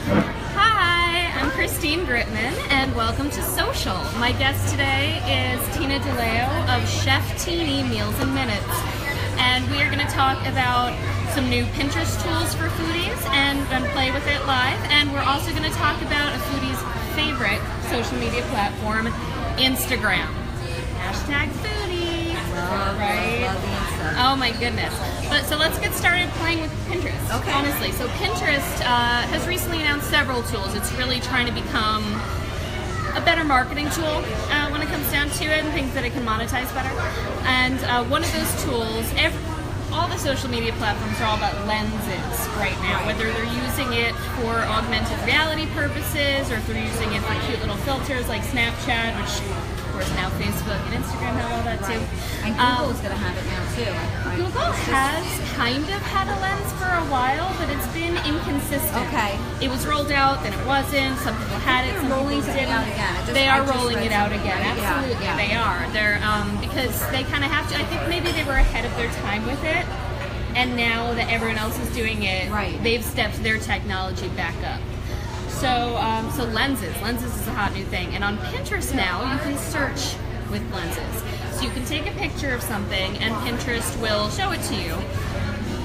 Hi, I'm Christine Gritmon, and welcome to Social. My guest today is Tina DeLeo of Chef Teeny Meals in Minutes, and we are going to talk about some new Pinterest tools for foodies and play with it live, and we're also going to talk about a foodie's favorite social media platform, Instagram. Hashtag foodie. Right? Oh my goodness. So let's get started playing with Pinterest. Okay. Honestly, so Pinterest has recently announced several tools. It's really trying to become a better marketing tool when it comes down to it, and things that it can monetize better. And one of those tools, all the social media platforms are all about lenses right now, whether they're using it for augmented reality purposes or if they're using it for cute little filters like Snapchat, which of course now Facebook and Instagram have all that too. And Google's going to have it now too. Google has kind of had a lens for a while, but it's been inconsistent. Okay. It was rolled out, then it wasn't. Some people had it, some people didn't. They are rolling it out again. Absolutely, yeah. they are. They're because they kind of have to. I think maybe they were ahead of their time with it, and now that everyone else is doing it, they've stepped their technology back up. So lenses is a hot new thing, and on Pinterest now you can search with lenses. So you can take a picture of something and Pinterest will show it to you.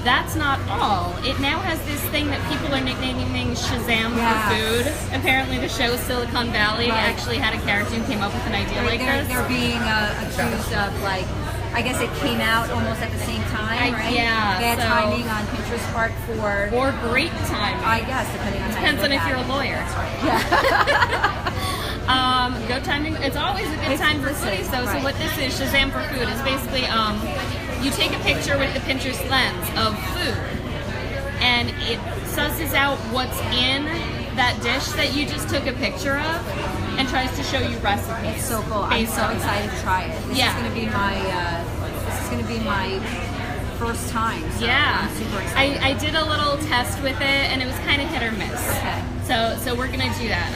That's not all. It now has this thing that people are nicknaming Shazam for food. Apparently the show Silicon Valley actually had a character who came up with an idea like this. They're being accused of, like, I guess it came out almost at the same time, right? Yeah. Bad timing on Pinterest part for... Or great timing. I guess, depending on how you Depends on if you're a lawyer. Yeah. Good timing. It's always a good time for foodies, though. So what this is, Shazam for food, is basically you take a picture with the Pinterest lens of food, and it susses out what's in that dish that you just took a picture of, and tries to show you recipes. It's so cool. I'm so excited to try it. This is going to be my first time. So I'm super excited. I did a little test with it, and it was kind of hit or miss. Okay. So we're gonna do that.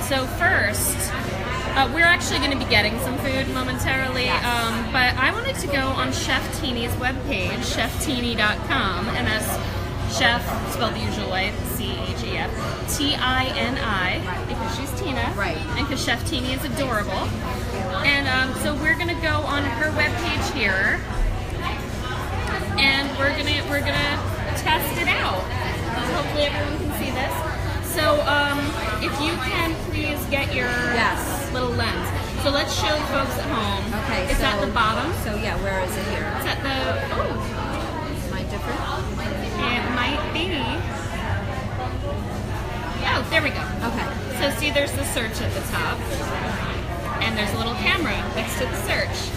So first, we're actually going to be getting some food momentarily, but I wanted to go on Chef Teeny's webpage, chefteeny.com, and that's chef, spelled the usual way, C-H-E-F, T-I-N-I, because she's Tina, and because Chef Teeny is adorable. And so we're going to go on her webpage here, and we're gonna test it out. Hopefully everyone can see this. So, if you can please get your little lens. So let's show the folks at home. Okay, it's at the bottom. So yeah, where is it here? It's at the, Am I different? It might be. Oh, there we go. Okay. So see, there's the search at the top. And there's a little camera next to the search.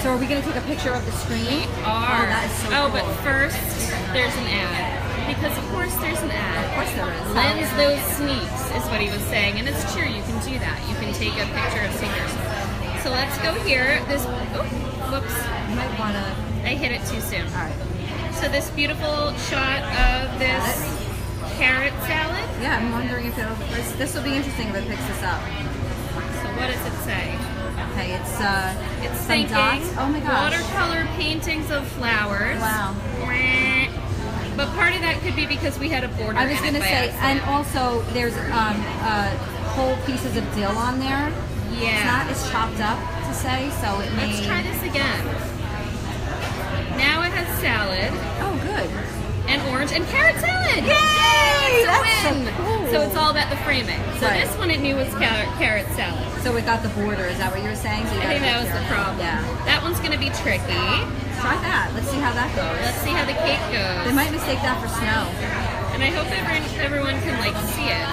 So are we going to take a picture of the screen? We are. Oh, that is so cool. But first, there's an ad. Because of course there's an ad. Of course there is. Lens those sneaks is what he was saying, and it's true. You can do that. You can take a picture of sneakers. So let's go here. This. Oh, whoops. You might want to. I hit it too soon. All right. So this beautiful shot of this carrot salad. Yeah, I'm wondering if this will be interesting if it picks this up. So what does it say? Okay, it's some thinking dots. Oh my gosh. Watercolor paintings of flowers. Wow. But part of that could be because we had a border. I was going to say, and also there's whole pieces of dill on there. Yeah. It's chopped up to say, so it may. Let's try this again. Now it has salad. Oh, good. And orange and carrot salad. Yay! That's so cool. So it's all about the framing. So this one it knew was carrot salad. So it got the border. Is that what you were saying? So you I think that was the problem. Yeah. That one's going to be tricky. Try that. Let's see how that goes. Let's see how the cake goes. They might mistake that for snow. And I hope everyone can see it.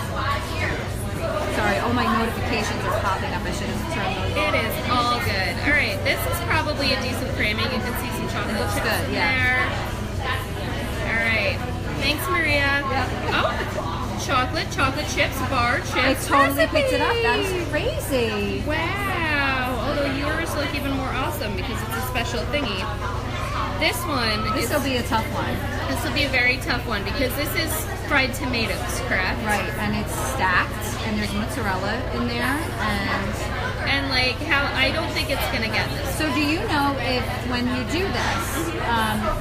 Sorry, all my notifications are popping up. I should have turned those off. It is all good. All right, this is probably a decent framing. You can see some chocolate chips there. All right. Thanks, Maria. Yep. Oh, chocolate chips, bar chips. I totally picked it up. That is crazy. Wow. Although yours look even more awesome because it's a special thingy. This will be a tough one. This will be a very tough one because this is fried tomatoes, correct? Right, and it's stacked, and there's mozzarella in there, and like how I don't think it's gonna get this. So do you know if when you do this,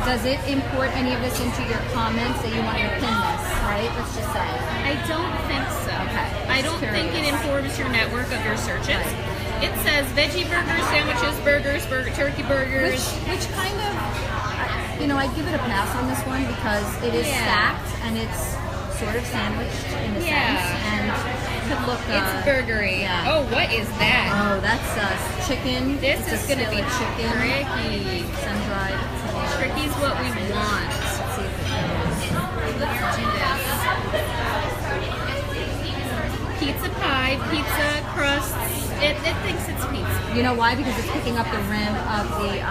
does it import any of this into your comments that you want to pin this, right? Let's just say. I I don't think so. Okay. I don't think it informs your network of your searches. Right. It says veggie burgers, sandwiches, burgers, turkey burgers. Which kind of, I'd give it a pass on this one because it is stacked and it's sort of sandwiched in a sense, and could look. It's burgery. Yeah. Oh, what is that? Oh, that's chicken. This is going to be chicken. Tricky. Sun-dried. Tricky's what we want. Let's see if it is. Let's do this. Pizza pie, pizza crusts. It thinks it's pizza. You know why? Because it's picking up the rim of the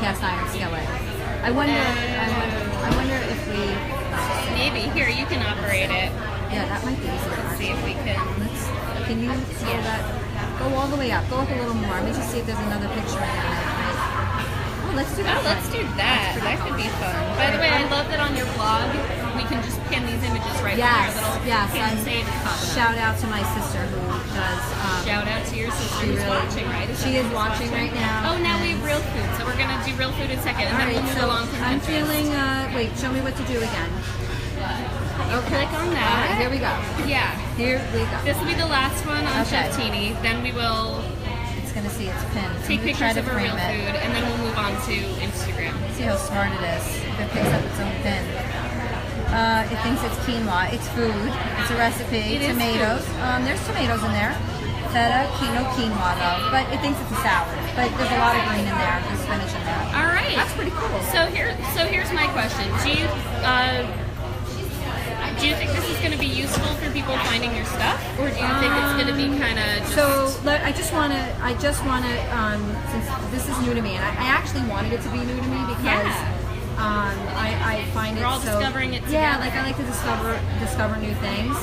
cast iron skillet. I wonder if we. Maybe. Here, you can operate it. Yeah, that might be easier. Let's see if we can. Can you see that? Go all the way up. Go up a little more. Let me just see if there's another picture in there. Oh, let's do that. Oh, let's do that. That could be fun. By the way, I love that on your blog, we can just pin these images right there. Yes. Shout out to my sister who does. Shout out to your sister who's watching, right? She is watching right now. Oh, now we have real food. So we're going to do real food in a second. And then we'll move along from I'm feeling, wait, show me what to do again. Okay. Click on that. Here we go. Yeah. Here we go. This will be the last one on Chef Teeny. Then we will going to see its pin. Take pictures of our real food, and then we'll move on to Instagram. See how smart it is. It picks up its own pin. It thinks it's quinoa. It's food. It's a recipe. Tomatoes. There's tomatoes in there. Feta, quinoa though. But it thinks it's a salad. But there's a lot of green in there. There's spinach in there. All right. That's pretty cool. So here's my question. Do you think this is going to be useful for people finding your stuff, or do you think it's going to be kind of just... So I just want to, since this is new to me, and I actually wanted it to be new to me because I find We're all discovering it together. Yeah, like I like to discover new things.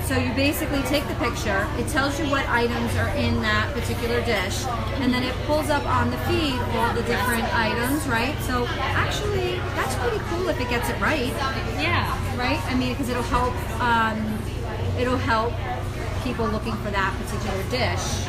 So you basically take the picture, it tells you what items are in that particular dish, and then it pulls up on the feed all the different items, right? So actually, that's pretty cool if it gets it right. Yeah. Right? I mean, because it'll help people looking for that particular dish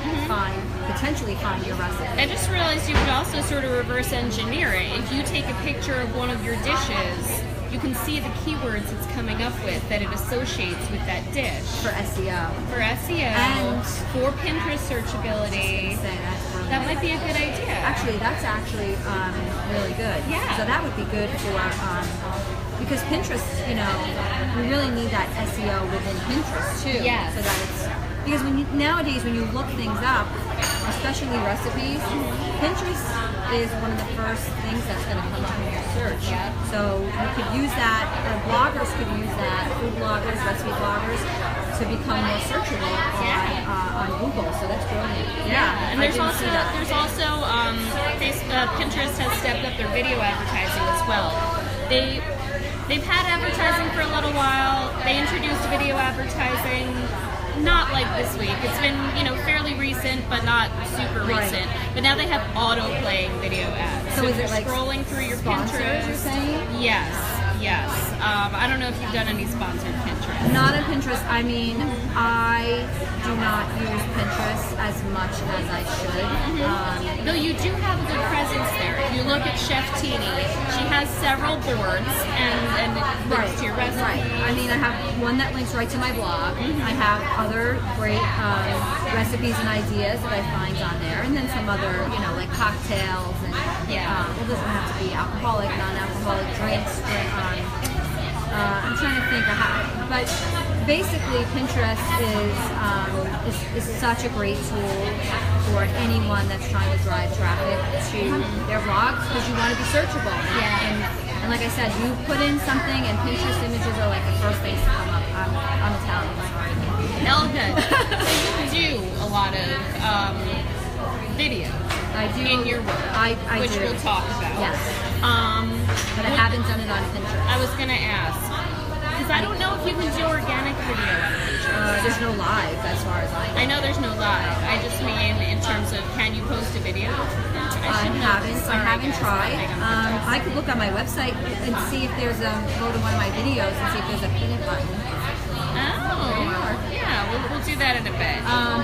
potentially find your recipe. I just realized you could also sort of reverse engineer it. If you take a picture of one of your dishes, you can see the keywords it's coming up with that it associates with that dish. For SEO. For SEO. And for Pinterest searchability. That might be a good idea. Actually, that's really good. Yeah. So that would be good for, because Pinterest, we really need that SEO within Pinterest too. Yes. So that it's, because nowadays when you look things up, especially recipes, Pinterest is one of the first things that's going to come up in your search. Yeah. So you could use that, or bloggers could use that, food bloggers, recipe bloggers, to become more searchable on Google. So that's brilliant. Yeah. And there's also Pinterest has stepped up their video advertising as well. They've had advertising for a little while. They introduced video advertising. Not like this week. It's been, fairly recent, but not super recent. But now they have auto-playing video ads. So is if it you're like scrolling through your Pinterest, you're saying? Yes. I don't know if you've done any sponsored Pinterest. Not on Pinterest. I mean, I do not use Pinterest as much as I should. Though you do have a good presence there. If you look at Chef Teeny, she has several boards and it links to your recipes. Right. I mean, I have one that links right to my blog. I have other great recipes and ideas that I find on there, and then some other, like cocktails and it doesn't have to be alcoholic, non-alcoholic drinks. I'm trying to think of how, but basically Pinterest is such a great tool for anyone that's trying to drive traffic to their blogs, because you want to be searchable. And like I said, you put in something and Pinterest images are like the first things to come up. I'm Italian, sorry. Good. So you do a lot of video. I do. In your work, which do. We'll talk about. Yes. But I haven't done it on Pinterest. I was going to ask, because I don't know if you can do organic video on Pinterest. There's no live, as far as I know. I know there's no live. I just mean in terms of, can you post a video? I haven't tried. I could look on my website and see if there's go to one of my videos and see if there's a pin it button. Oh, yeah, we'll do that in a bit. I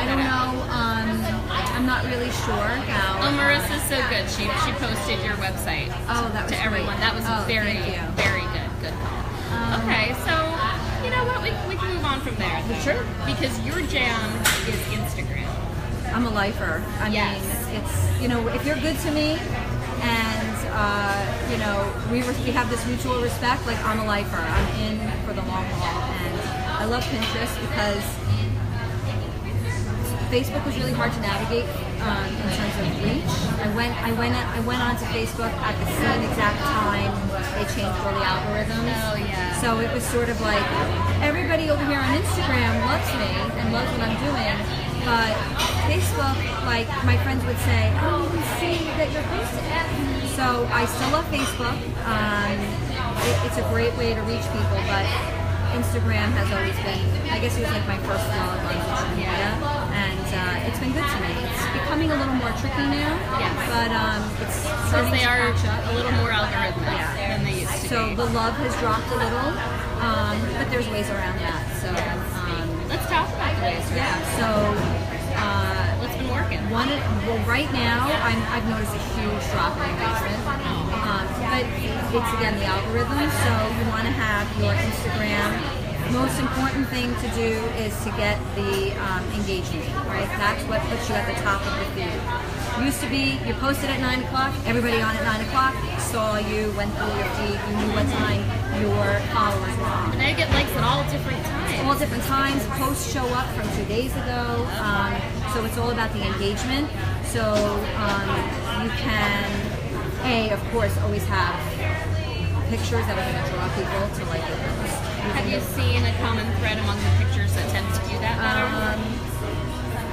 don't know. I'm not really sure how. Oh, Marissa's so good. She posted your website that was to everyone. Great. That was very good. Good call. Rebecca. Sure. Because your jam is Instagram. I'm a lifer. I mean, it's, you know, if you're good to me and, you know, we have this mutual respect, like, I'm a lifer. I'm in for the long haul. And I love Pinterest because Facebook was really hard to navigate in terms of reach. I went onto Facebook at the same exact time they changed all the algorithms. Oh yeah. So it was sort of like everybody over here on Instagram loves me and loves what I'm doing, but Facebook, like my friends would say, I don't even see that you're posting. So I still love Facebook. It's a great way to reach people, but Instagram has always been, I guess it was like my first love on social media, and it's been good to me. It's becoming a little more tricky now, but it's starting they to are catch up. a little more algorithmic than they used to So be. the love has dropped a little, but there's ways around that. So Let's talk about the ways. so What's been working? well, right now I've noticed a huge drop in engagement, but it's again the algorithm. So you want to have your Instagram. Most important thing to do is to get the engagement, right? That's what puts you at the top of the feed. Used to be you posted at 9 o'clock, everybody on at 9 o'clock saw you, went through your feed, you knew what time your followers were on. And they get likes at all different times. All different times, posts show up from 2 days ago, so it's all about the engagement. So you can, of course, always have pictures that are going to draw people to like your post. Have you seen a common thread among the pictures that tend to do that better?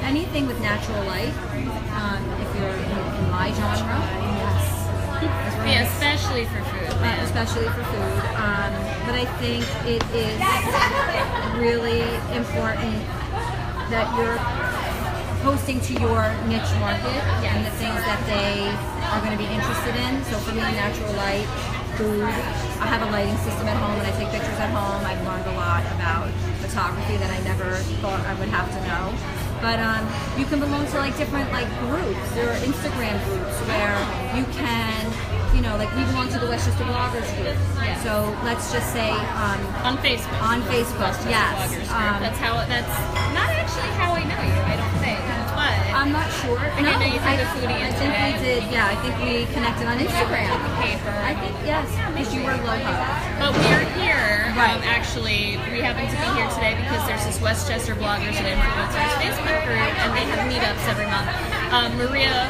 Anything with natural light, if you're in my genre, yes. Yeah, especially for food. Especially for food. But I think it is really important that you're posting to your niche market and the things that they are going to be interested in. So for me, natural light, food. I have a lighting system at home and I take pictures at home. I've learned a lot about photography that I never thought I would have to know. But you can belong to like different like groups. There are Instagram groups where you can, you know, like we belong to the Westchester Bloggers group. Yeah. So let's just say On Facebook. on Facebook, Westchester yes. Bloggers group. That's not actually how I know you, I don't think. But I'm not sure. I know you threw the foodie in I think today. we did. Yeah, I think we connected on Instagram. paper. I think yes, because you were logo. But we're here, Right. Actually, we happen to be here today because there's this Westchester Bloggers and Influencers Facebook group, and they have meetups every month. Maria,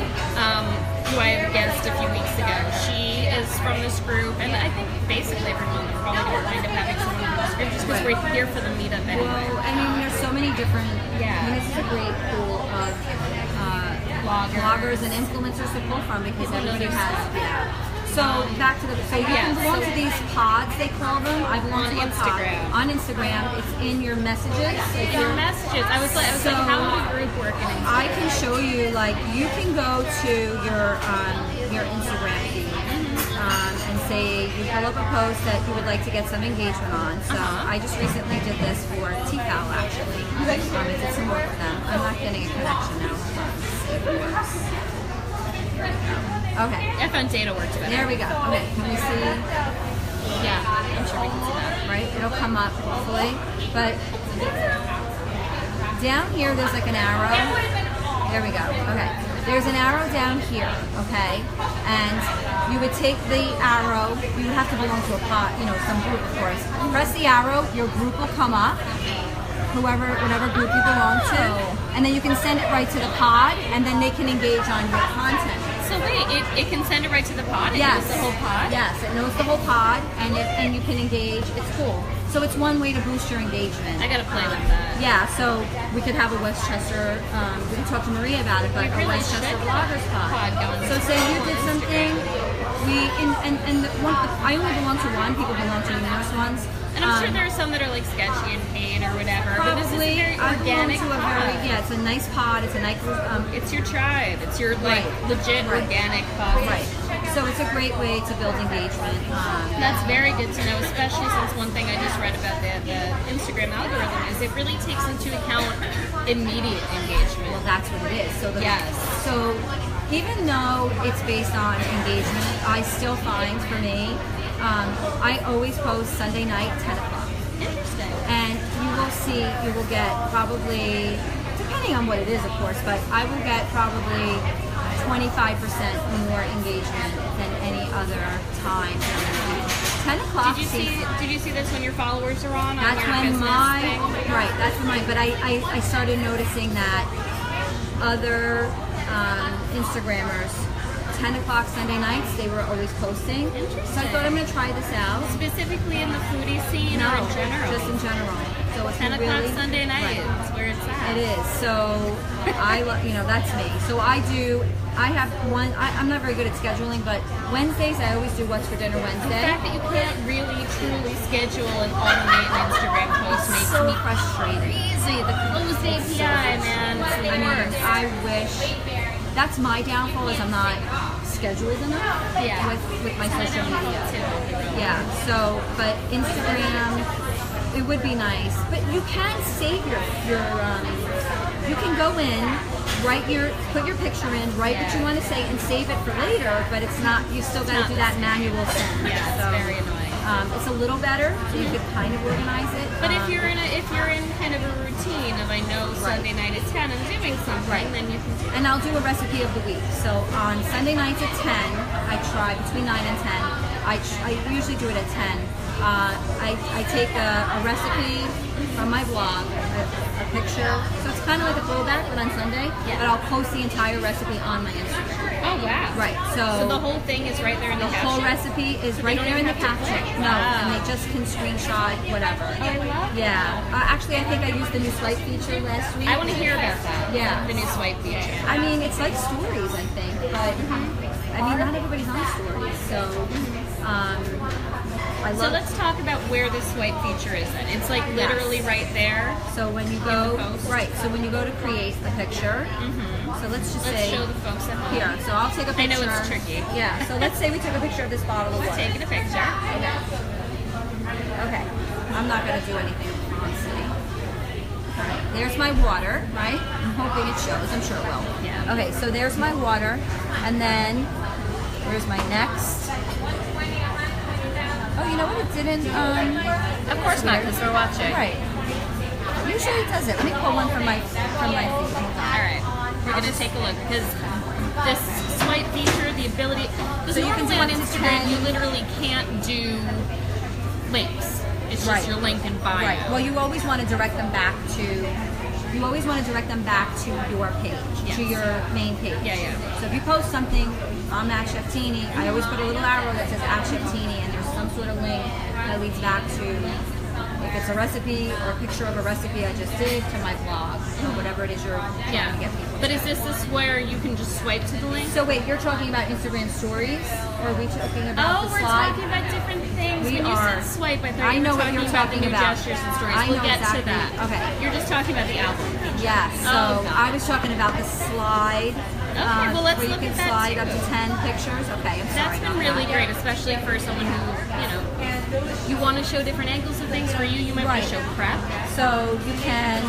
who I had guessed a few weeks ago, she is from this group, and I think basically everyone would probably don't mind up having someone from this group just because we're here for the meetup anyway. Well, I mean, there's so many different. Yeah. I mean, this is a great pool of bloggers and influencers to pull from because everybody has. Yeah. So back to the. So you can belong to these pods, they call them. I belong On to a Instagram. pod. On Instagram, it's in your messages. Like Your messages. I was like, how would a group work in Instagram? I can show you, like, you can go to your Instagram feed and say you pull up a post that you would like to get some engagement on. So I just recently did this for T-Fowl, actually. I did some work with them. I'm not getting a connection now. Hold on. Let's see if it works. There we go. Okay. F1 data works better. There we go. Okay. Can you see? Yeah, I'm sure we can see that. Right? It'll come up, hopefully. But down here, there's like an arrow. There we go. Okay. There's an arrow down here, okay? And you would take the arrow, you would have to belong to a pod, you know, some group, of course. Press the arrow, your group will come up, whatever group you belong to, and then you can send it right to the pod, and then they can engage on your content. So wait, it can send it right to the pod? It Yes. knows the whole pod? Yes, it knows the whole pod, and you can engage. It's cool. So it's one way to boost your engagement. I gotta play with that. Yeah, so we could have a Westchester, we can talk to Maria about it, but We a really Westchester should. Bloggers pod. Going So say you did something, I only belong to one, people belong to numerous ones. And I'm sure there are some that are like sketchy and paid or whatever, but this is a Probably, very I belong organic to a pod. it's a nice pod, it's a nice, It's your tribe. It's your like legit Right. organic pod. right. So it's a great way to build engagement. That's very good to know, especially since one thing I just read about the Instagram algorithm is it really takes into account immediate engagement. Well, that's what it is. So Yes. So even though it's based on engagement, I still find for me, I always post Sunday night 10 o'clock. Interesting. And you will get probably, depending on what it is, of course, but I will get probably 25% more engagement than any other time. 10 o'clock. Did you see this when your followers are on? That's your when business thing? right. That's when mine. But I started noticing that other Instagrammers, 10 o'clock Sunday nights, they were always posting. Interesting. So I thought I'm going to try this out. Specifically in the foodie scene or in general? Just in general. So it's 10 o'clock Sunday night is where it's at. It is. So that's me. So I have one, I'm not very good at scheduling, but Wednesdays I always do What's for Dinner Wednesday. The fact that you can't really truly schedule and automate an Instagram post makes me frustrating. Crazy. The closed API, man. It's the worst. I wish. That's my downfall, is I'm not scheduled enough with my social media. Yeah. So, but Instagram, it would be nice. But you can save your you can go in, put your picture in, write what you want to say, and save it for later. But it's not. You still got to do that manual thing. Yeah, it's very annoying. It's a little better, so you could kind of organize it. But if you're in kind of a routine of Sunday night at 10 I'm doing something, then you can do it. And I'll do a recipe of the week. So on Sunday nights at 10, I try between 9 and 10. I usually do it at 10. I take a recipe from my blog, a picture. So it's kind of like a throwback, but on Sunday. Yeah. But I'll post the entire recipe on my Instagram. Oh, wow. Right. So the whole thing is right there in the caption? The whole recipe is right there in the caption. No, and they just can screenshot whatever. Oh, I love that. Yeah. Actually, I think I used the new swipe feature last week. I want to hear about that. Yeah. The new swipe feature. I mean, it's like stories, I think, but I mean, not everybody's on stories, so So let's talk about where the swipe feature is then. It's like literally right there. So when you go so when you go to create a picture, so let's say show the folks at home. Here, so I'll take a picture. I know it's tricky. Yeah, so let's say we took a picture of this bottle of water. Taking a picture. Okay. I'm not going to do anything fancy. Alright, there's my water, right? I'm hoping it shows. I'm sure it will. Yeah. Okay, so there's my water, and then where's my next? Oh, you know what? It didn't. Of course not, because we're watching. Right. Usually it does it. Let me pull one from my feed. All right. We're gonna take a look because this swipe feature, the ability. So you can do on Instagram, you literally can't do links. It's just your link and bio. Right. Well, you always want to direct them back to. You always want to direct them back to your page, to your main page. Yeah. So if you post something on at Chef Teeny, I always put a little arrow that says at Chef Teeny, and there's some sort of link that leads back to, if it's a recipe or a picture of a recipe I just did, to my blog or whatever it is you're trying to get people. But is this where you can just swipe to the link? So wait, you're talking about Instagram stories, or are we talking about the slide? Oh, we're talking about different things. When you said swipe, I thought you were talking about the new gestures and stories. We'll get to that. Okay. You're just talking about the album feature. Yes. So I was talking about the slide. Okay, well let's where look you can at that slide too. up to 10 pictures. Okay, I'm sorry. That's been really great, especially for someone who, you want to show different angles of things. For you might want to show prep. So you can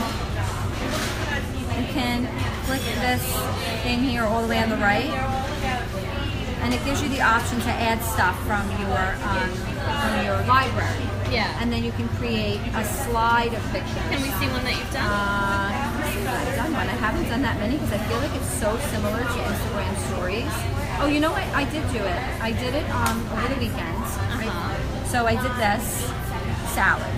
click this thing here all the way on the right, and it gives you the option to add stuff from your library. Yeah. And then you can create a slide of pictures. Can we see one that you've done? Let's see if I've done one. I haven't done that many because I feel like it's so similar to Instagram stories. Oh, you know what? I did do it. I did it over the weekends. Right? So I did this salad,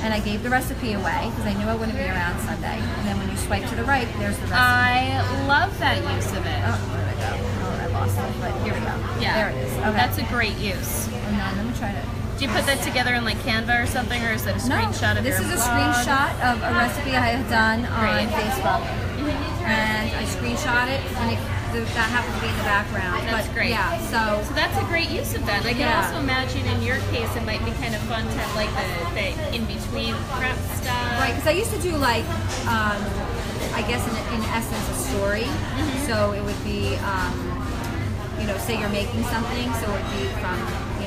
and I gave the recipe away because I knew I wouldn't be around Sunday. And then when you swipe to the right, there's the recipe. I love that use of it. Oh, where did I go? Oh, I lost it. But here we go. Yeah. There it is. Okay. That's a great use. And then let me try to. Do you put that together in like Canva or something, or is that a screenshot of your blog? This is a screenshot of a recipe I had done on Facebook, and I screenshot it, and that happens to be in the background. That's great. Yeah, so that's a great use of that. I can also imagine in your case it might be kind of fun to have like the in-between prep stuff. Right, because I used to do like, I guess in essence a story. So it would be, say you're making something, so it would be from,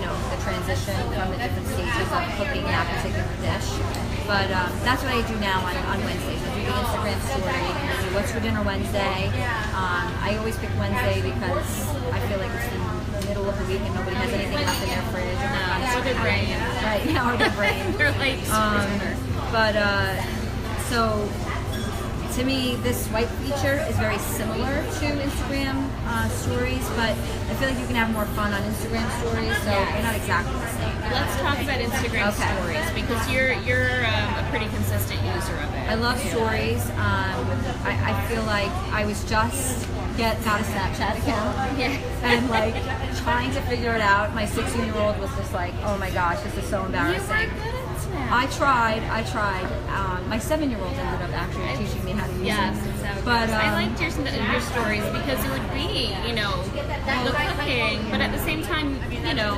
the transition from the different stages of cooking that particular dish. But that's what I do now on Wednesdays. I do the Instagram story, and I do What's for Dinner Wednesday. I always pick Wednesday because I feel like it's the middle of the week and nobody has anything left in their fridge. Or their brain. Right, yeah, or their brain. They're like, so to me, this swipe feature is very similar to Instagram stories, but I feel like you can have more fun on Instagram stories, so they're not exactly the same. Let's talk about Instagram stories, because you're a pretty consistent user of it. I love stories. I feel like I was just getting out a Snapchat account and like trying to figure it out. My 16-year-old was just like, oh my gosh, this is so embarrassing. I tried. My 7-year-old ended up actually teaching me how to use it. Yes, but I liked your stories because it would be, you know, the cooking, but at the same time, you know,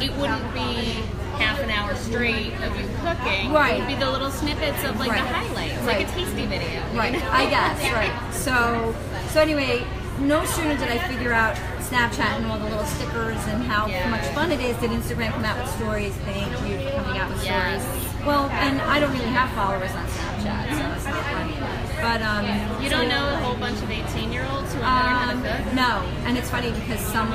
it wouldn't be half an hour straight of you cooking. Right. It would be the little snippets of like the highlights, like a tasty video. Right. You know? I guess. Right. So anyway, no sooner did I figure out Snapchat and all the little stickers and how much fun it is, did Instagram come out with stories. Thank you for coming out with stories. Well, and I don't really have followers on Snapchat, so it's not funny. But you don't know a whole bunch of 18-year-olds who want to learn how to cook? No, and it's funny because some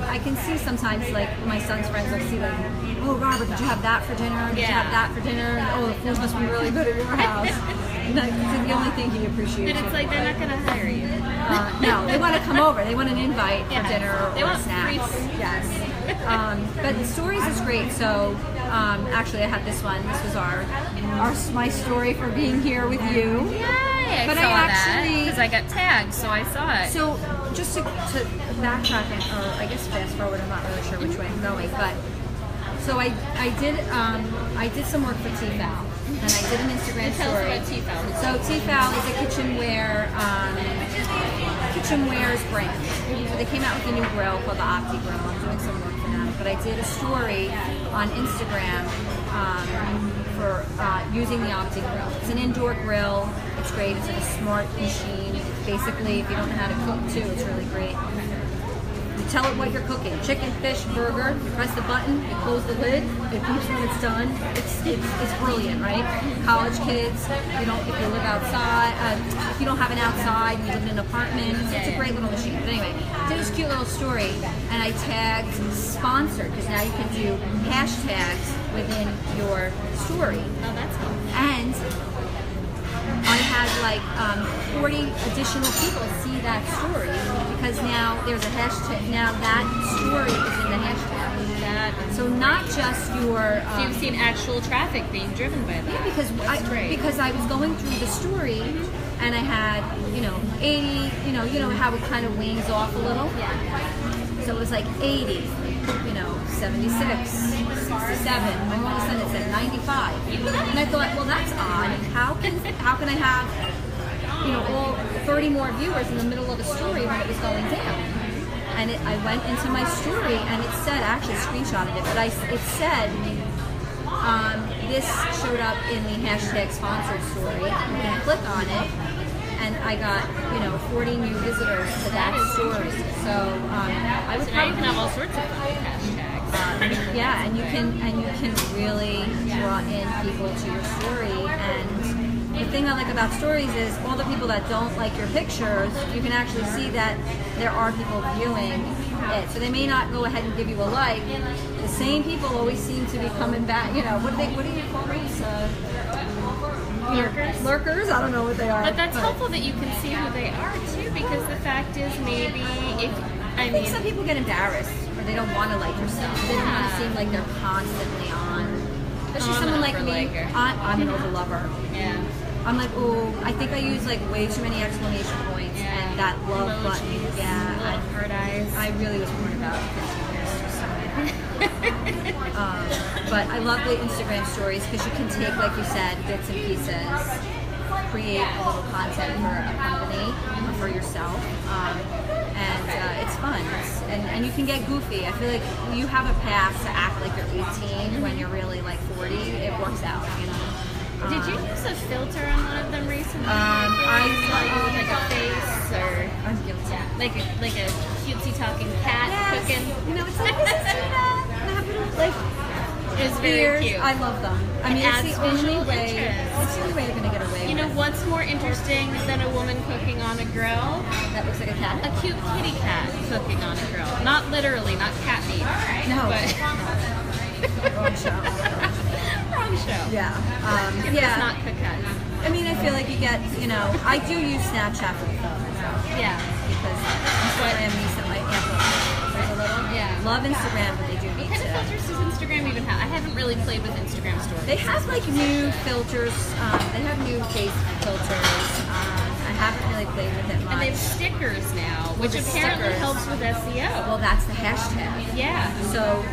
I can see sometimes like my son's friends will see like, oh Robert, did you have that for dinner? Did you have that for dinner? Oh, the food must be really good at your house. That's the only thing he appreciates. But it's like they're not going to hire you. No, they want to come over. They want an invite for dinner or snacks. Yes. But the stories is great. So actually, I had this one. This was my story for being here with you. Yay! But I saw that because I got tagged, so I saw it. So just to backtrack or I guess fast forward. I'm not really sure which way I'm going, but so I did some work for Tefal. And I did an Instagram story. Tefal. So Tefal is a kitchenwares brand. So they came out with a new grill called the Opti Grill. I'm doing some work for them. But I did a story on Instagram for using the Opti Grill. It's an indoor grill. It's great. It's like a smart machine. Basically, if you don't know how to cook too, it's really great. You tell it what you're cooking. Chicken, fish, burger. You press the button, you close the lid, it beeps when it's done. It's brilliant, right? College kids, if you live outside, if you don't have an outside, you live in an apartment, it's a great little machine. But anyway, I did this cute little story, and I tagged sponsored, because now you can do hashtags within your story. Oh, that's cool. And I had like 40 additional people see that story because now there's a hashtag. Now that story is in the hashtag. So not just your. So you've seen actual traffic being driven by that. Yeah, because I was going through the story and I had 80. You know how it kind of wings off a little. Yeah. So it was like 80. 76, 67, and all of a sudden it said 95. And I thought, well, that's odd. How can I have, all 30 more viewers in the middle of a story when it was going down? And I went into my story, and it said, I actually screenshotted it, but it said, this showed up in the hashtag sponsored story. You can click on it, and I got 40 new visitors to that story. So I would now you can have all sorts of hashtags. Yeah, and you can really draw in people to your story. And the thing I like about stories is all the people that don't like your pictures, you can actually see that there are people viewing it. So they may not go ahead and give you a like. The same people always seem to be coming back. What do you call those? Lurkers? Lurkers? I don't know what they are. But that's helpful that you can see who they are too, because the fact is maybe I think some people get embarrassed or they don't want to like your stuff. They don't want to seem like they're constantly on. Especially someone like me. I'm an overlover. Yeah. I'm like, oh, I think I use like way too many exclamation points and that love button. Yeah. Hard eyes. I really was worried about but I love the Instagram stories because you can take, like you said, bits and pieces, create a little content for a company or for yourself, and it's fun. And you can get goofy. I feel like you have a path to act like you're 18 when you're really like 40. It works out, Did you use a filter on one of them recently? I saw you with like a face or I'm guilty. Like a cutesy talking cat cooking. It's like this is like is very cute. I love them. I mean, it's the only way. Interest. It's the only way you're gonna get away. You know what's more interesting than a woman cooking on a grill? That looks like a cat. A cute kitty cat cooking on a grill. Not literally, not cat meat. No. But Wrong show. Wrong show. Yeah. It does not cook cats. I mean, I feel like you get, I do use Snapchat for the phone as well. Yeah. Because Instagram needs to like amplify a little. Yeah. Love Instagram, but they do need What kind of filters does Instagram even have? I haven't really played with Instagram stories. They have like new filters. They have new face filters. I haven't really played with it much. And they have stickers now, which apparently helps with SEO. Well, that's the hashtag. Yeah. So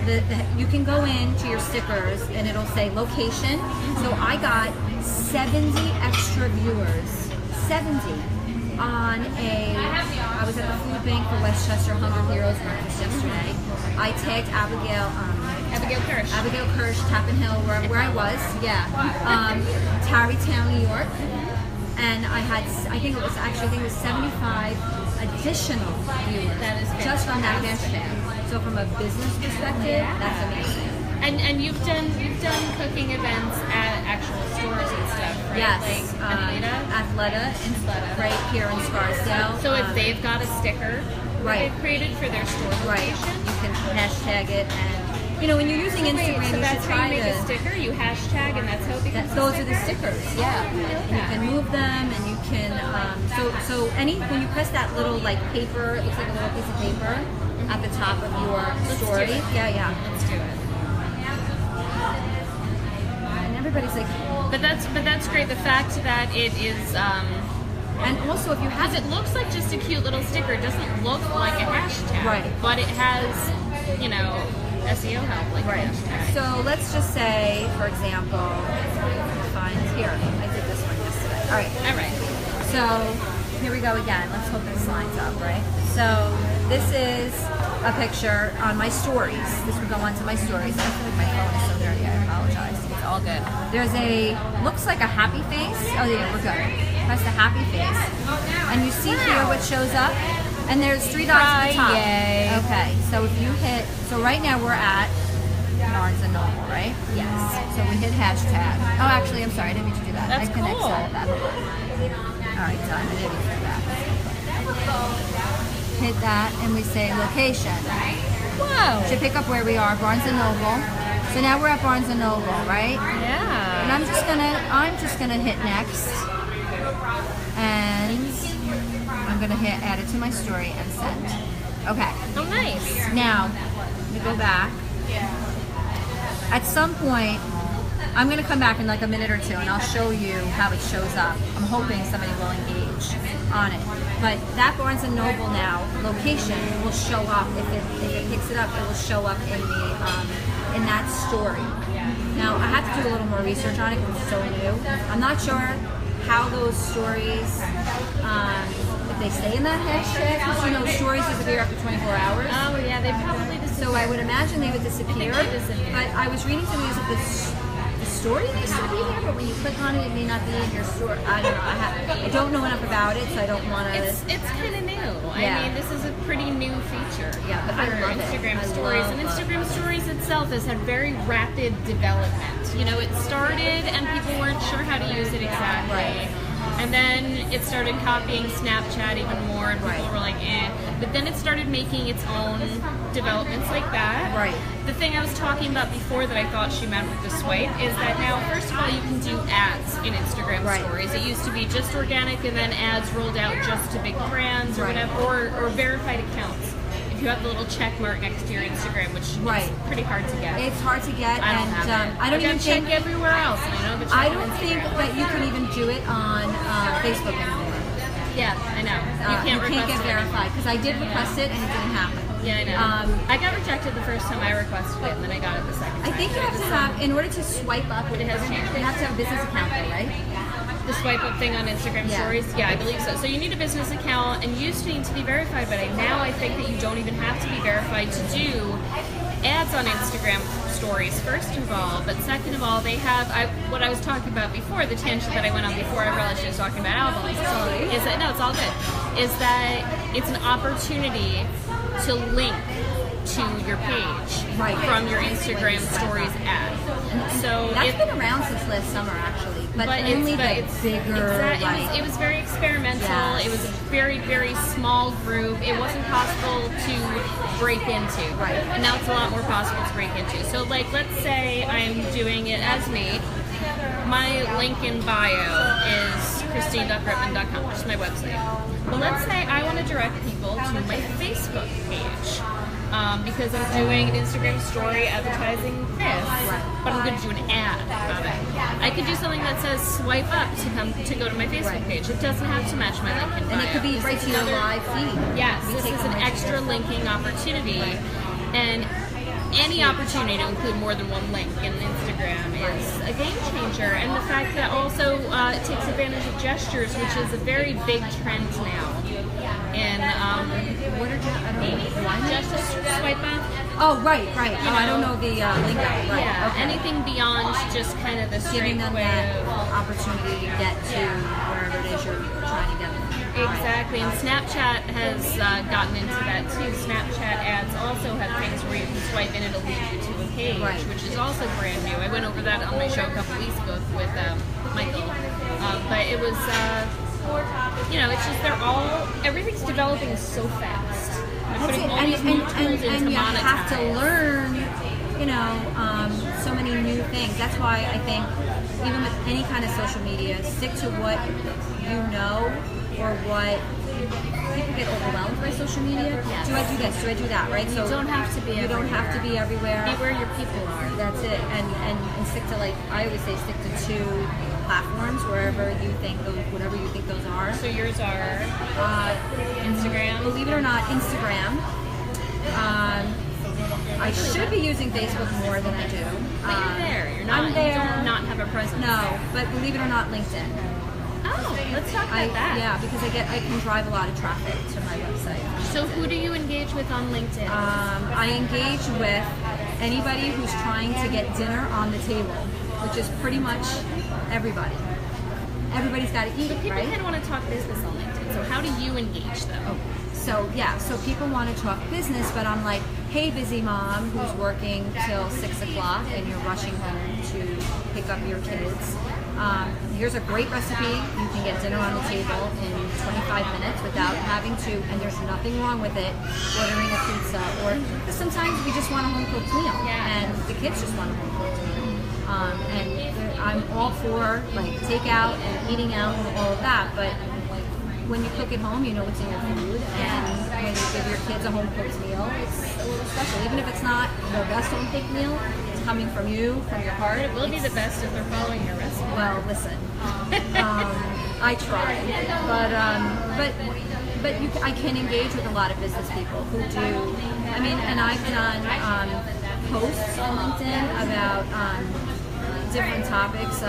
you can go into your stickers and it'll say location. So I got 70 extra viewers. 70 on I was at the food bank for Westchester Hunger Heroes breakfast yesterday. I tagged Abigail Kirsch, Tappan Hill, where I was, Tarrytown, New York, and I think it was 75 additional viewers just on that hashtag. So from a business perspective, that's amazing. And you've done cooking events at actual stores and stuff, right? Yes, Like Athleta, right here in Scarsdale. So if they've got a sticker they've created for their store location, you can hashtag it, and when you're using Instagram, so that's you should how try you make a sticker. You hashtag, and that's how it becomes. Those are the stickers, yeah. And you can move them, and you can. When you press that little paper, it looks like a little piece of paper at the top of your story. Yeah. Let's do it. Everybody's like, but that's great. The fact that it is, and also if you have, it looks like just a cute little sticker. It doesn't look like a hashtag, right? But it has, SEO help, like a hashtag. So let's just say, for example, here. I did this one yesterday. All right. So here we go again. Let's hope this lines up, right? So this is a picture on my stories. This would go onto my stories. I feel like my phone is so dirty. I apologize. It's all good. There's looks like a happy face. Oh yeah, we're good. Press the happy face. And you see here what shows up? And there's 3 dots at the top. Yay. Okay, so if you hit, so right now we're at Barnes & Noble, right? Yes. So we hit hashtag. Oh, actually, I'm sorry. I didn't mean to do that. That's I couldn't cool. exit that. Hold on. All right, done. I didn't do that. Hit that, and we say location. Whoa. To pick up where we are, Barnes & Noble. So now we're at Barnes & Noble, right? Yeah. And I'm just gonna hit next, and I'm gonna hit add it to my story and send. Okay. Oh, nice. Now, we go back. At some point, I'm gonna come back in like a minute or two, and I'll show you how it shows up. I'm hoping somebody will engage on it. But that Barnes & Noble now location will show up if it picks it up. It will show up in in that story. Now I have to do a little more research on it because it's so new. I'm not sure how those stories, if they stay in that hashtag. Because stories disappear after 24 hours. Oh yeah, they probably disappear. So I would imagine they would disappear. But I was reading something as if the story may still be there, but when you click on it, it may not be in your story. I don't know. I don't know enough about it, so I don't want to. It's kind of new. Yeah. I mean, this is a pretty new feature. Yeah, but I love Instagram it. Stories, and Instagram Stories itself has had very rapid development. It started, and people weren't sure how to use it exactly. Right. And then it started copying Snapchat even more, and people were like, eh. But then it started making its own developments like that. Right. The thing I was talking about before that I thought she meant with the swipe is that now, first of all, you can do ads in Instagram Stories. It used to be just organic, and then ads rolled out just to big brands or whatever, or verified accounts. If you have the little check mark next to your Instagram, which is pretty hard to get. It's hard to get, I don't have it. I don't even check think everywhere else. I don't think that you can even do it on Facebook anymore. Yeah, I know. You can't get verified because I did request it and it didn't happen. Yeah, I know. I got rejected the first time I requested it, and then I got it the second time. I think you have to have, in order to swipe up, it has changed. You have to have a business account though, right? The swipe up thing on Instagram Stories? Yeah, I believe so. So you need a business account, and you used to need to be verified, but now I think that you don't even have to be verified to do ads on Instagram Stories, first of all. But second of all, they have, what I was talking about before, the tangent that I went on before I realized I was talking about albums. Is that, no, it's all good. Is that it's an opportunity to link to your page from your Instagram stories ad. So that's been around since last summer, actually, but only it's bigger. It was very experimental. Yes. It was a very, very small group. It wasn't possible to break into. Right. And now it's a lot more possible to break into. So, like, let's say I'm doing it as me. My link in bio is Christine.Gritmon.com, which is my website. But let's say I want to direct people to my Facebook page because I'm doing an Instagram story advertising this, but I'm going to do an ad about it. I could do something that says swipe up to go to my Facebook page. It doesn't have to match my link in bio. And it could be right to your live feed. Yes, this is an extra linking opportunity. And any opportunity to include more than one link in Instagram is a game changer. And the fact that also it takes advantage of gestures, which is a very big trend now. And what are just a swipe up? Oh, right. Oh, I don't know the link. Right. Yeah, anything beyond just kind of the straight giving them way that opportunity to get to wherever it is you're trying to get them. Exactly, and Snapchat has gotten into that too. Snapchat ads also have things where you can swipe in and it'll lead you to a page, which is also brand new. I went over that on my show a couple weeks ago with Michael, but it was, it's just everything's developing so fast. And you have to learn, so many new things. That's why I think even with any kind of social media, stick to what you know or what people get overwhelmed by social media. Yes. Do I do this? Do I do that? Right? So you don't have to be. You don't have to be everywhere. Be where your people are. That's it. And stick to, like I always say, stick to 2 platforms wherever you think those, whatever you think those are. So yours are Instagram. Believe it or not, Instagram. I should be using Facebook more than I do. But you're there. You're not. I'm there. You don't not have a presence. No, but believe it or not, LinkedIn. Oh, let's talk about that. Yeah, because I can drive a lot of traffic to my website. So who do you engage with on LinkedIn? I engage with anybody who's trying to get dinner on the table, which is pretty much everybody. Everybody's got to eat, but people right? kind of want to talk business on LinkedIn. So how do you engage them? So people want to talk business, but I'm like, hey, busy mom who's working till 6 o'clock and you're rushing home to pick up your kids. Here's a great recipe. You can get dinner on the table in 25 minutes without having to, and there's nothing wrong with it, ordering a pizza. Or sometimes we just want a home-cooked meal, and the kids just want a home-cooked meal. And I'm all for like takeout and eating out and all of that, but when you cook at home, you know what's in your food, and when you give your kids a home-cooked meal, it's a little special. Even if it's not the best home-cooked meal, it's coming from you, from your heart. It will be the best if they're following your recipe. Well, listen, I try, but I can engage with a lot of business people who do. I mean, and I've done posts on LinkedIn about different topics,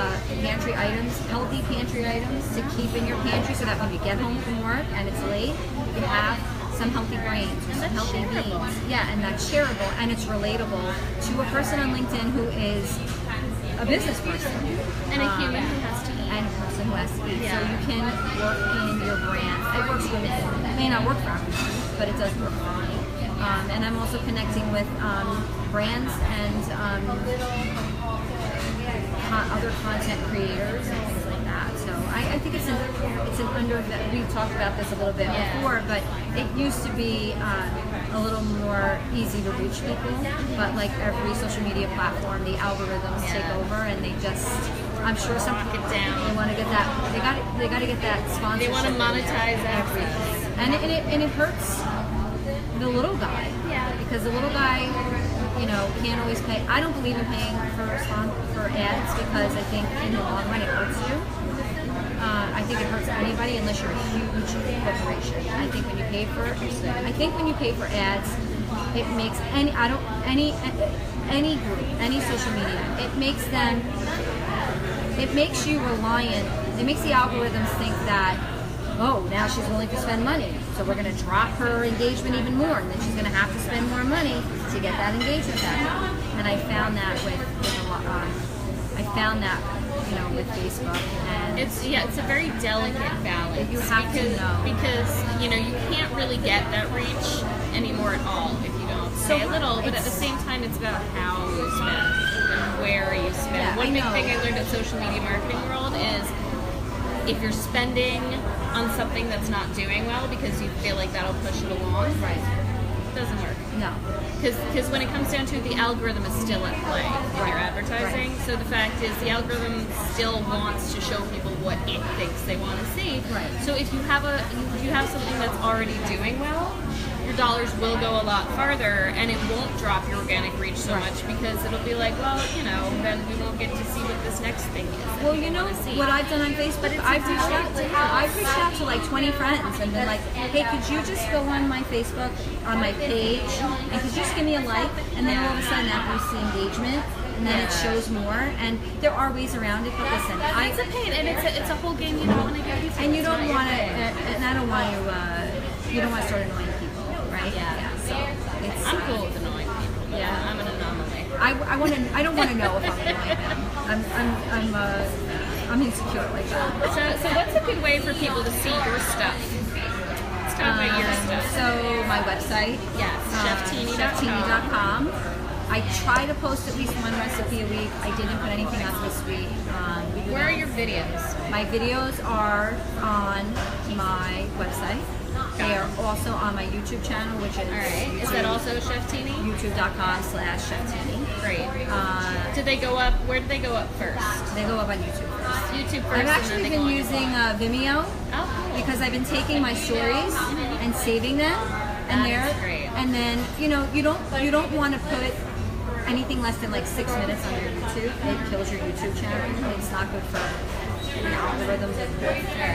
pantry items, healthy pantry items to keep in your pantry so that when you get home from work and it's late, you have some healthy grains or some healthy beans. Yeah, and that's shareable and it's relatable to a person on LinkedIn who is a business person. And a human who has to eat. And a person who has to eat. Yeah. So you can work in your brand. It works for me. It may not work for everyone, but it does work for me. And I'm also connecting with brands and other content creators and things like that. So I think it's an under. We've talked about this a little bit before, but it used to be a little more easy to reach people. But like every social media platform, the algorithms take over, and they just. I'm sure some people they want to get that. They got to get that sponsorship. They want to monetize everything, and it hurts the little guy. Yeah. Because the little guy. Can't always pay. I don't believe in paying for ads because I think in the long run it hurts you. I think it hurts anybody unless you're a huge corporation. I think when you pay for ads, it makes any group, any social media, it makes you reliant. It makes the algorithms think that, oh, now she's willing to spend money, so we're going to drop her engagement even more, and then she's going to have to spend more money to get that engagement back. And I found that with a lot. With Facebook, and it's a very delicate balance. You have to know because you can't really get that reach anymore at all if you don't. pay a little, but at the same time, it's about how you spend and where you spend. Yeah, One big thing I learned in social media marketing world is if you're spending on something that's not doing well because you feel like that'll push it along, it doesn't work. No. Because when it comes down to it, the algorithm is still at play in your advertising. Right. So the fact is, the algorithm still wants to show people what it thinks they want to see. Right. So if you have something that's already doing well, your dollars will go a lot farther, and it won't drop your organic reach so much because it'll be like, well, then we won't get to see what this next thing is. Well, what I've done on Facebook, I've reached out to like 20 friends and been like, hey, could you just go on my Facebook, on my page, and could you just give me a like? And then all of a sudden that boosts the engagement, and then it shows more. And there are ways around it, but listen, it's a pain, and it's a whole game you don't want to get into. And you don't want to, and I don't want to, you don't want to start annoying people, right? Yeah. So I'm cool with annoying people. Yeah, I'm an anomaly. I don't want to know if I'm annoying them. I'm insecure like that. So what's a good way for people to see your stuff? Let's talk about your stuff. So my website, chefteeny.com. I try to post at least one recipe a week. I didn't put anything out this week. Where are your videos? My videos are on my website. They are also on my YouTube channel, which is YouTube, Is that also Chef Teeny? YouTube.com/Chef Teeny. Great. Did they go up? Where did they go up first? They go up on YouTube first. YouTube first. I've actually been using Vimeo because I've been taking my stories and saving them, and and then you don't want to put anything less than like 6 minutes on your YouTube. It kills your YouTube channel. It's not good for the algorithms of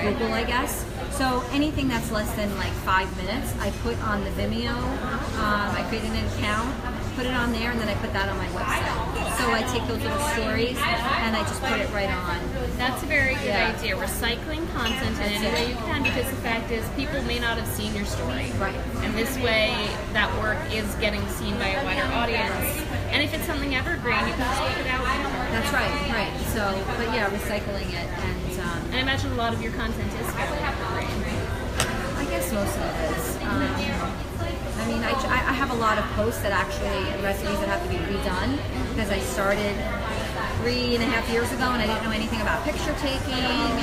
Google, I guess. So anything that's less than like 5 minutes, I put on the Vimeo. I create an account, put it on there, and then I put that on my website. So I take those little stories and I just put it right on. That's a very good idea. Recycling content in any way you can, because the fact is people may not have seen your story. Right. And this way that work is getting seen by a wider audience. And if it's something evergreen, you can just put it out. That's right. So, but yeah, recycling it and I imagine a lot of your content is fairly evergreen. I guess most of it is. I mean, I have a lot of posts that actually, and recipes that have to be redone because I started 3.5 years ago and I didn't know anything about picture taking, and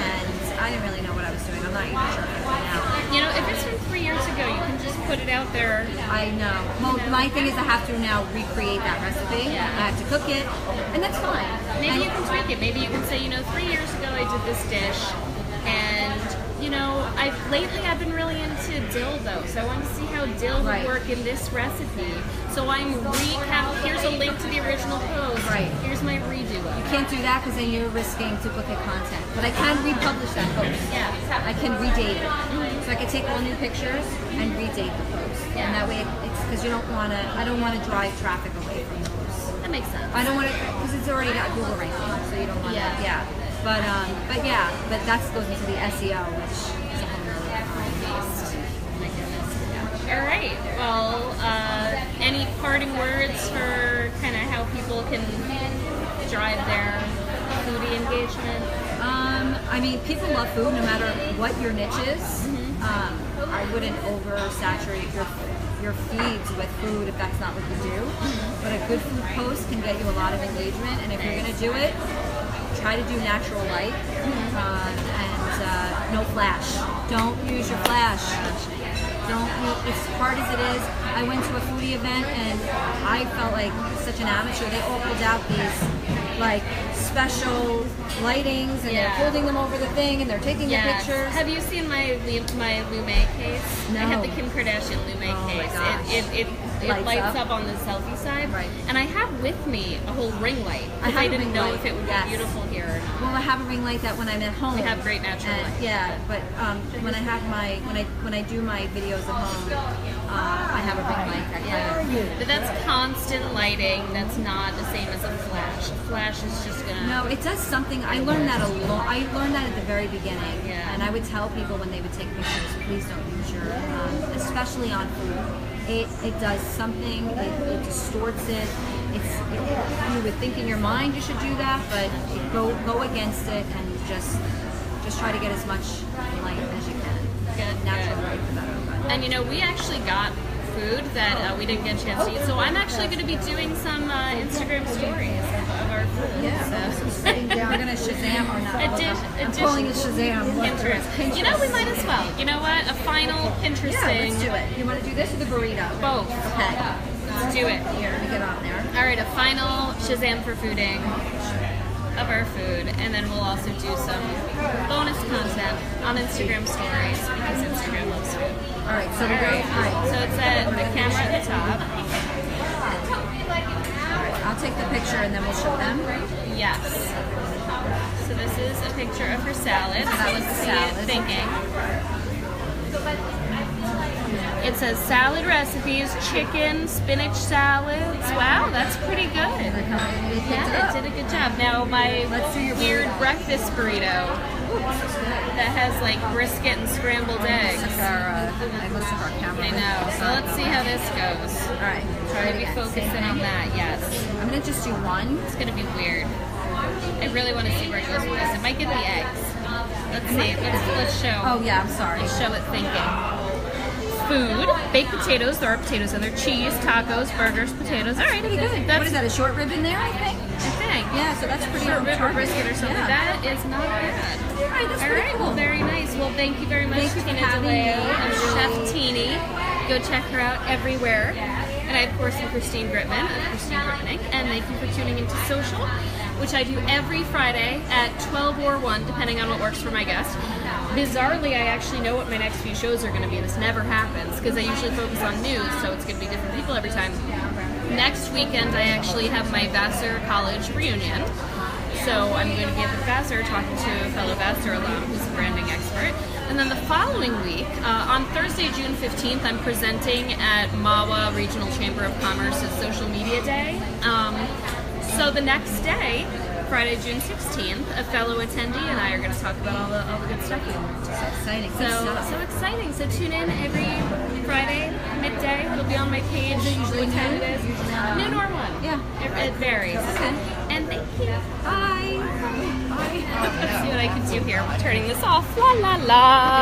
I didn't really know what I was doing. I'm not even sure now. If it's from 3 years ago, you can just put it out there. I know. Well, my thing is I have to now recreate that recipe. I have to cook it, and that's fine. Maybe you can tweak it. Maybe you can say, 3 years ago I did this dish, and I've been really into dill though, so I want to see how dill would work in this recipe. So I'm here's a link to the original post. Right. Here's my redo of it. You can't do that because then you're risking duplicate content. But I can republish that post. Yeah. I can redate it. So I can take all new pictures and redate the post. Yeah. And that way it's because I don't want to drive traffic away from those. That makes sense. I don't want to, because it's already got Google ranking, so you don't want to, But that goes into the SEO, which is a whole other beast. My goodness. Yeah. All right. Well, any parting words for kind of how people can drive their foodie engagement? I mean, people love food no matter what your niche is. I wouldn't oversaturate your feeds with food if that's not what you do. But a good food post can get you a lot of engagement, and if you're going to do it, try to do natural light and no flash. Don't use your flash. As hard as it is, I went to a foodie event and I felt like such an amateur. They all pulled out these like special lightings and they're holding them over the thing and they're taking the pictures. Have you seen my Lume case? No. I have the Kim Kardashian Lume case. It lights up on the selfie side. Right. And I have with me a whole ring light. I didn't know if it would be beautiful here or not. Well, I have a ring light that when I'm at home. We have great natural light. Yeah, but when I do my videos at home, I have a ring light. But that's constant lighting. That's not the same as a flash. Flash is just gonna. No, it does something. I learned that I learned that at the very beginning. Yeah. And I would tell people when they would take pictures, please don't use your, especially on food. It does something. It distorts it. You would think in your mind you should do that, but go against it and just try to get as much light as you can. Good. Natural light, the better. And we actually got food that we didn't get a chance to eat. So I'm actually going to be doing some Instagram stories of our food. Yeah, so sitting down. We're going to Shazam or not. I'm calling it Shazam. Pinterest. You know, we might as well. You know what? A final Pinterest thing. Let's do it. You want to do this or the burrito? Both. Okay. Let's do it. Here, let me get on there. All right, a final Shazam for fooding of our food, and then we'll also do some bonus content on Instagram stories because Instagram loves food. All right, so So it's at the camera at the top. All right, I'll take the picture and then we'll show them. Yes. So this is a picture of her salad. So let's see it thinking. It says salad recipes, chicken, spinach salads. Wow, that's pretty good. Yeah, they did a good job. Now my weird breakfast burrito that has like brisket and scrambled eggs. I know. So let's see how this goes. All right. Try to be focusing on that. Yes. I'm gonna just do one. It's gonna be weird. I really want to see where it goes with this. It might get the eggs. Let's see. Let's show. Oh yeah, I'm sorry. Let's show it thinking. Food, baked potatoes, there are potatoes in there, cheese, tacos, burgers, potatoes. All right, pretty good. What is that, a short rib in there, I think? Yeah, so that's pretty short rib or brisket or something. Yeah. That is not bad. All right, that's pretty cool. Well, very nice. Well, thank you very much, Tina DeLeo and Chef Teeny. Go check her out everywhere. And I, of course, am Christine Gritmon of Christine Gritmon. And thank you for tuning into Social, which I do every Friday at 12 or 1, depending on what works for my guest. Bizarrely, I actually know what my next few shows are going to be. This never happens because I usually focus on news, so it's going to be different people every time. Next weekend, I actually have my Vassar College reunion. So I'm going to be at the Vassar talking to a fellow Vassar alum who's a branding expert. And then the following week, on Thursday, June 15th, I'm presenting at MAWA Regional Chamber of Commerce's Social Media Day. So the next day, Friday, June 16th, a fellow attendee and I are going to talk about all the good stuff we learned. So exciting. So exciting. So tune in every Friday, midday. It'll be on my page. Is it usually what time noon? it is? Noon or 1. Yeah. It varies. Okay. And thank you. Bye. Let's see what I can do here. I'm turning this off. La la la.